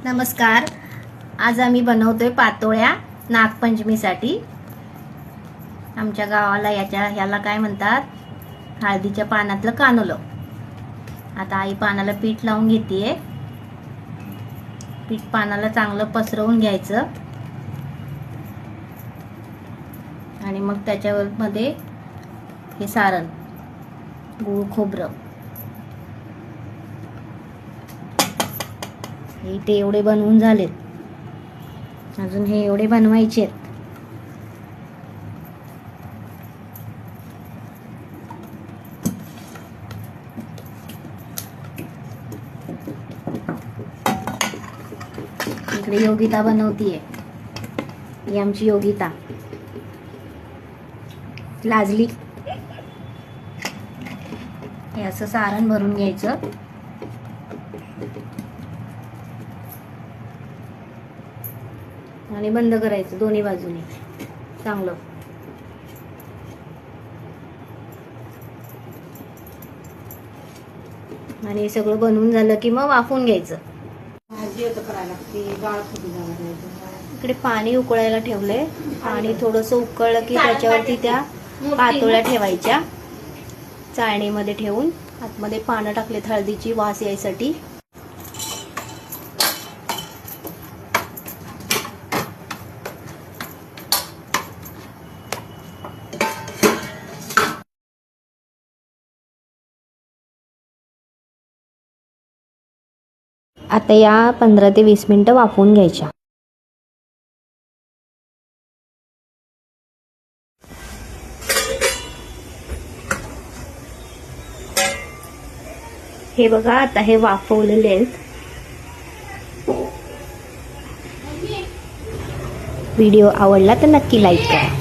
नमस्कार. आज आम्ही बनवतोय पातोळ्या नागपंचमीसाठी. आमच्या गावाला ह्याला काय म्हणतात, हळदीच्या पानातलं कानोलं. आता आई पानाला पीठ लावून घेतेय. पीठ पानाला चांगलं पसरवून घ्यायचं आणि मग त्याच्यावर मध्ये हे सारण, गूळ खोबरं, ते एवढे बनवून झालेत. अजून हे एवढे बनवायचे आहेत. इकडे योगिता बनवतीये. ही आमची योगिता लाजली. हे असं सारण भरून घ्यायचं आणि बंद करायचं दोन्ही बाजूने चांगलं. आणि सगळं बनवून झालं की मग वाफवून घ्यायचं. इकडे पाणी उकळायला ठेवलंय. पाणी थोडंसं उकळलं की त्याच्यावरती त्या पातोळ्या ठेवायच्या. चाळणीमध्ये ठेवून आतमध्ये पानं टाकलेत हळदीची वास यायसाठी. आता या 15 ते 20 मिनिटं वाफवून घ्यायच्या. हे बघा, आता हे वाफवलेले आहेत. व्हिडिओ आवडला तर नक्की लाईक करा.